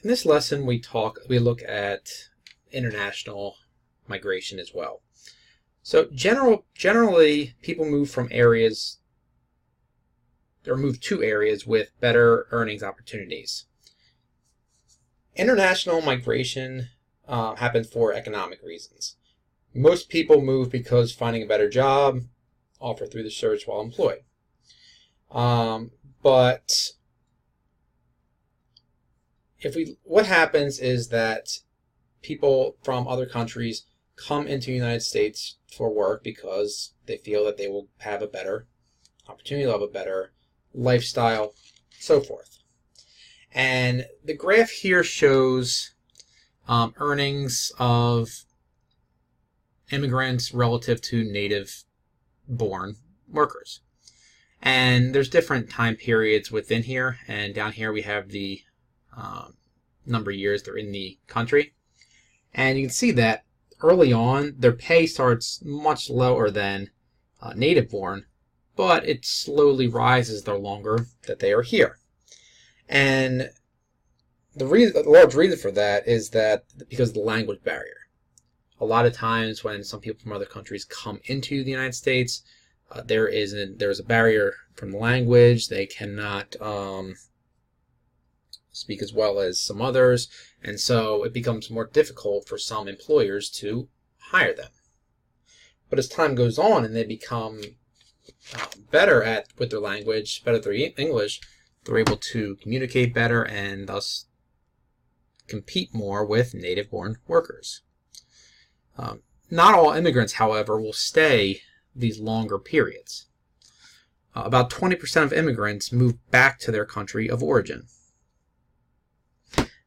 In this lesson, we look at international migration as well. So generally, people move from areas or move to areas with better earnings opportunities. International migration happens for economic reasons. Most people move because finding a better job offered through the search while employed. But what happens is that people from other countries come into the United States for work because they feel that they will have a better opportunity, they'll have a better lifestyle, so forth. And the graph here shows earnings of immigrants relative to native-born workers. And there's different time periods within here, and down here we have the number of years they're in the country. And you can see that early on, their pay starts much lower than native-born, but it slowly rises the longer that they are here. And the large reason for that is that because of the language barrier. A lot of times when some people from other countries come into the United States, there's a barrier from the language. They cannot speak as well as some others, and so it becomes more difficult for some employers to hire them. But as time goes on and they become better with their language, better at their English, they're able to communicate better and thus compete more with native-born workers. Not all immigrants, however, will stay these longer periods. About 20% of immigrants move back to their country of origin.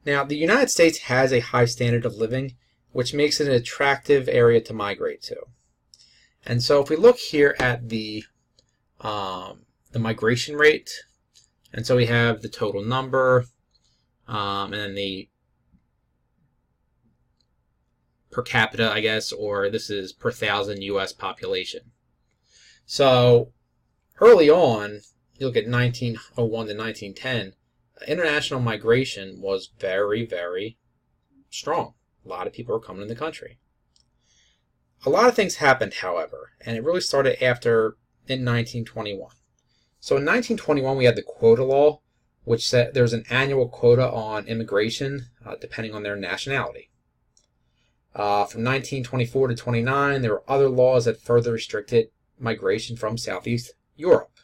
Now, the United States has a high standard of living, which makes it an attractive area to migrate to. And so if we look here at the migration rate, and so we have the total number, and then the per capita, I guess, or this is per thousand U.S. population. So early on, you look at 1901 to 1910, international migration was very, very strong. A lot of people were coming in the country. A lot of things happened, however, and it really started in 1921. So in 1921, we had the Quota Law, which said there's an annual quota on immigration depending on their nationality. From 1924 to 29, there were other laws that further restricted migration from Southeast Europe.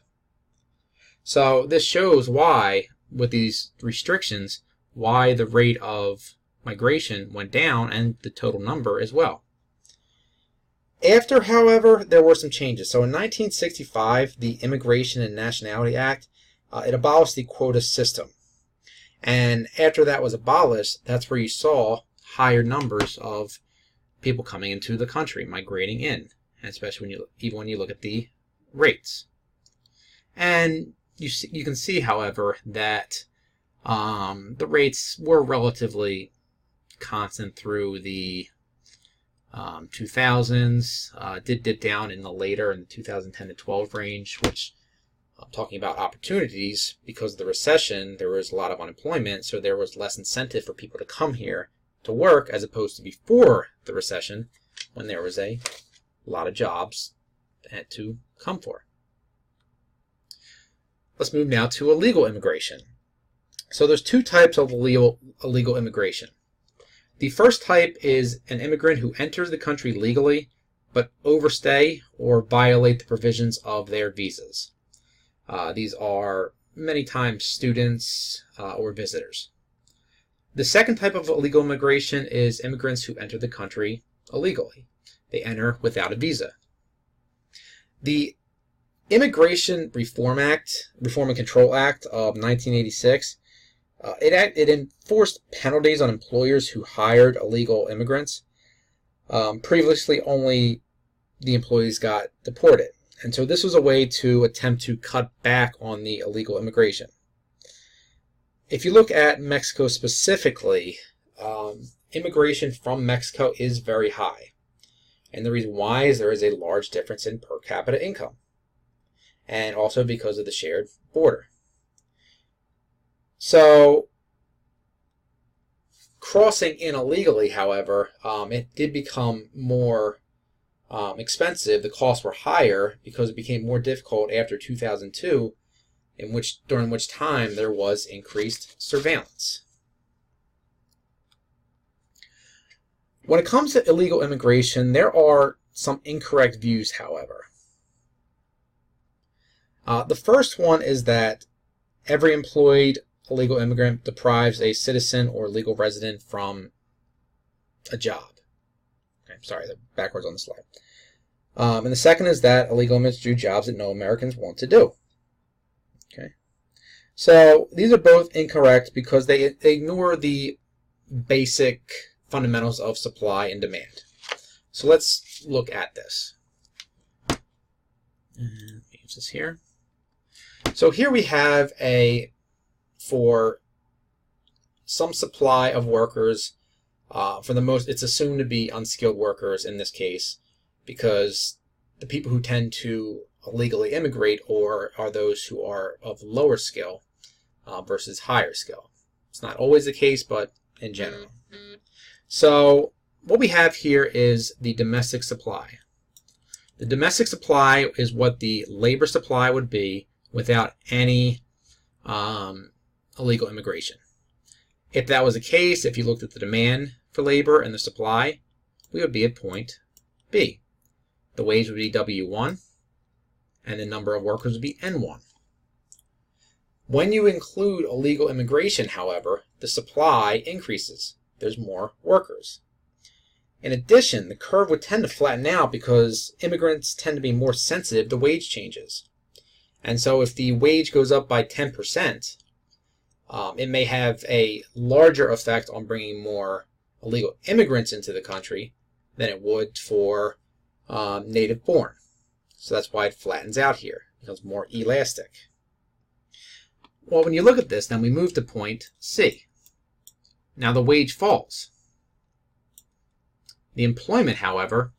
So this shows why, with these restrictions, why the rate of migration went down and the total number as well. After, however, there were some changes. So in 1965, the Immigration and Nationality Act, it abolished the quota system. And after that was abolished, that's where you saw higher numbers of people coming into the country, migrating in, and especially even when you look at the rates. And you can see, however, that the rates were relatively constant through the 2000s. Did dip down in the 2010 to 12 range, which I'm talking about opportunities. Because of the recession, there was a lot of unemployment, so there was less incentive for people to come here to work as opposed to before the recession, when there was a lot of jobs to come for. Let's move now to illegal immigration. So there's two types of illegal immigration. The first type is an immigrant who enters the country legally but overstay or violate the provisions of their visas. These are many times students or visitors. The second type of illegal immigration is immigrants who enter the country illegally. They enter without a visa. The Immigration Reform and Control Act of 1986, it enforced penalties on employers who hired illegal immigrants. Previously, only the employees got deported. And so this was a way to attempt to cut back on the illegal immigration. If you look at Mexico specifically, immigration from Mexico is very high. And the reason why is there is a large difference in per capita income. And also because of the shared border. So crossing in illegally, however, it did become more expensive. The costs were higher because it became more difficult after 2002, during which time there was increased surveillance. When it comes to illegal immigration, there are some incorrect views, however. The first one is that every employed illegal immigrant deprives a citizen or legal resident from a job. Okay, sorry, they're backwards on the slide. And the second is that illegal immigrants do jobs that no Americans want to do. Okay, so these are both incorrect because they ignore the basic fundamentals of supply and demand. So let's look at this. And use this here. So here we have for some supply of workers. For the most, it's assumed to be unskilled workers in this case, because the people who tend to illegally immigrate are those who are of lower skill versus higher skill. It's not always the case, but in general. So what we have here is the domestic supply. The domestic supply is what the labor supply would be without any illegal immigration. If that was the case, if you looked at the demand for labor and the supply, we would be at point B. The wage would be W1, and the number of workers would be N1. When you include illegal immigration, however, the supply increases. There's more workers. In addition, the curve would tend to flatten out because immigrants tend to be more sensitive to wage changes. And so if the wage goes up by 10%, it may have a larger effect on bringing more illegal immigrants into the country than it would for native born. So that's why it flattens out here. It becomes more elastic. Well, when you look at this, then we move to point C. Now the wage falls. The employment, however,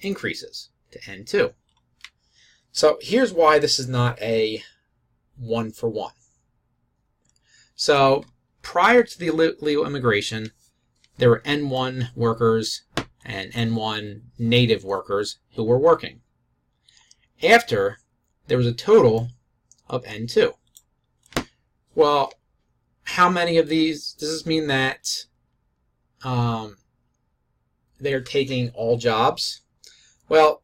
increases to N2. So here's why this is not a one-for-one. So prior to the illegal immigration, there were N1 workers and N1 native workers who were working. After, there was a total of N2. Well, how many of these? Does this mean that they're taking all jobs? Well,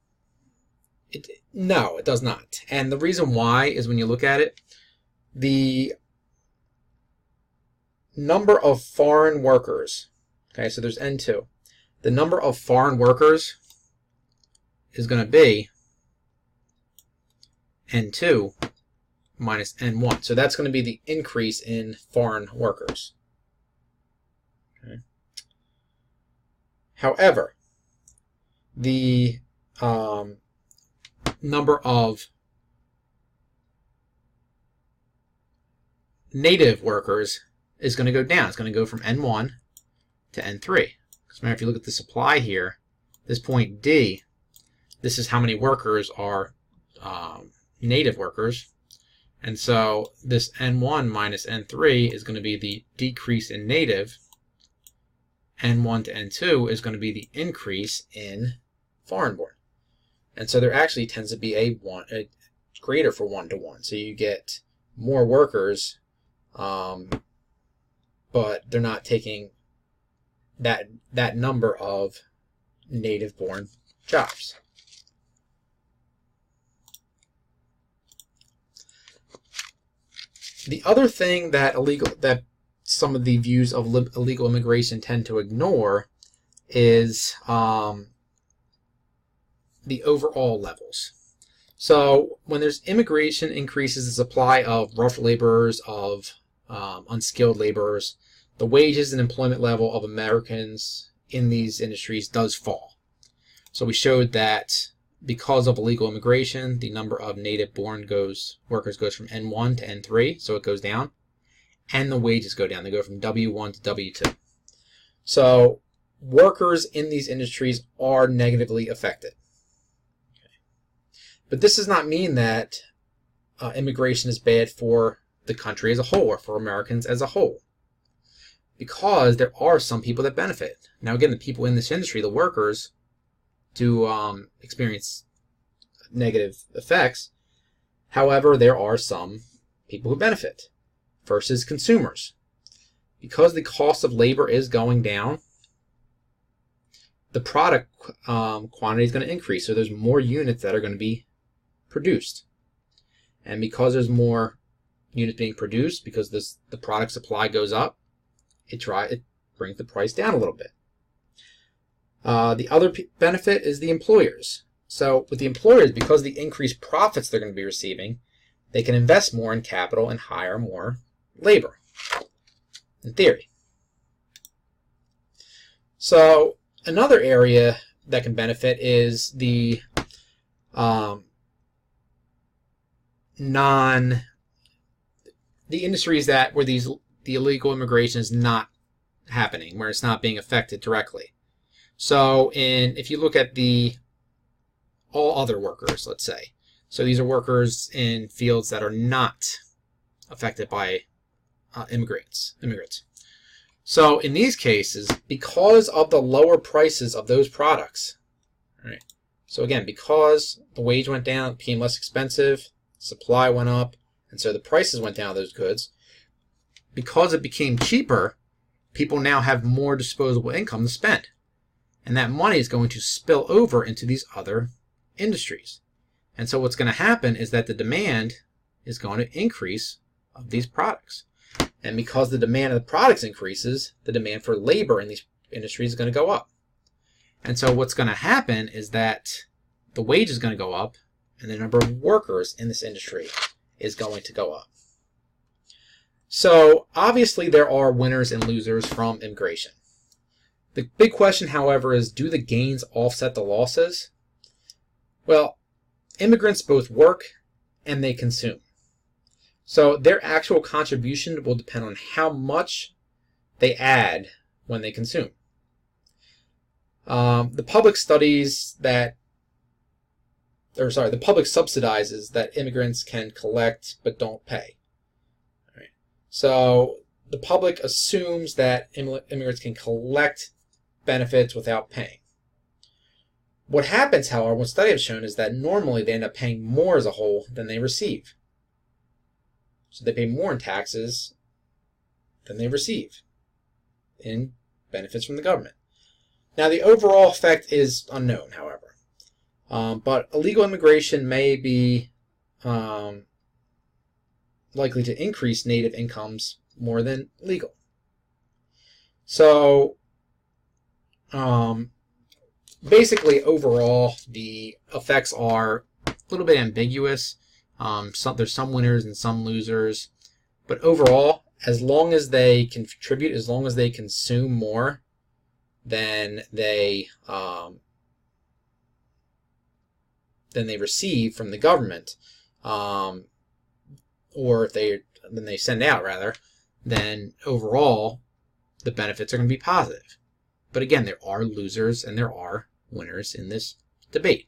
no, it does not. And the reason why is when you look at it, the number of foreign workers, okay, so there's N2. The number of foreign workers is going to be N2 minus N1. So that's going to be the increase in foreign workers. Okay. However, the number of native workers is going to go down. It's going to go from N1 to N3. Because remember, if you look at the supply here, this point D, this is how many workers are native workers. And so this N1 minus N3 is going to be the decrease in native. N1 to N2 is going to be the increase in foreign born. And so there actually tends to be a greater for 1-to-1. So you get more workers, but they're not taking that number of native born jobs. The other thing that some of the views of illegal immigration tend to ignore is the overall levels. So when there's immigration, increases the supply of rough laborers, of unskilled laborers, the wages and employment level of Americans in these industries does fall. So we showed that because of illegal immigration, the number of native-born workers goes from N1 to N3, so it goes down, and the wages go down. They go from W1 to W2. So workers in these industries are negatively affected. Okay. But this does not mean that immigration is bad for the country as a whole or for Americans as a whole. because there are some people that benefit. Now again, the people in this industry, the workers, do experience negative effects. However, there are some people who benefit. First is consumers. Because the cost of labor is going down, the product quantity is going to increase. So there's more units that are going to be produced. And because there's more units being produced, because the product supply goes up, it brings the price down a little bit. The other benefit is the employers. So with the employers, because the increased profits they're going to be receiving, they can invest more in capital and hire more labor, in theory. So another area that can benefit is the industries where the illegal immigration is not happening, where it's not being affected directly. So if you look at all other workers, let's say, so these are workers in fields that are not affected by immigrants. So in these cases, because of the lower prices of those products, right? So again, because the wage went down, it became less expensive, supply went up, and so the prices went down of those goods. Because it became cheaper, people now have more disposable income to spend. And that money is going to spill over into these other industries. And so what's going to happen is that the demand is going to increase of these products. And because the demand of the products increases, the demand for labor in these industries is going to go up. And so what's going to happen is that the wage is going to go up, and the number of workers in this industry is going to go up. So obviously there are winners and losers from immigration. The big question, however, is do the gains offset the losses? Well, immigrants both work and they consume. So their actual contribution will depend on how much they add when they consume. The public subsidizes that immigrants can collect but don't pay. All right. So the public assumes that immigrants can collect benefits without paying. What happens, however, what studies have shown is that normally they end up paying more as a whole than they receive. So they pay more in taxes than they receive in benefits from the government. Now the overall effect is unknown, however. But illegal immigration may be likely to increase native incomes more than legal. So basically, overall, the effects are a little bit ambiguous. There's some winners and some losers. But overall, as long as they contribute, as long as they consume more than they receive from the government, or than they send out, rather, then overall, the benefits are going to be positive. But again, there are losers and there are winners in this debate.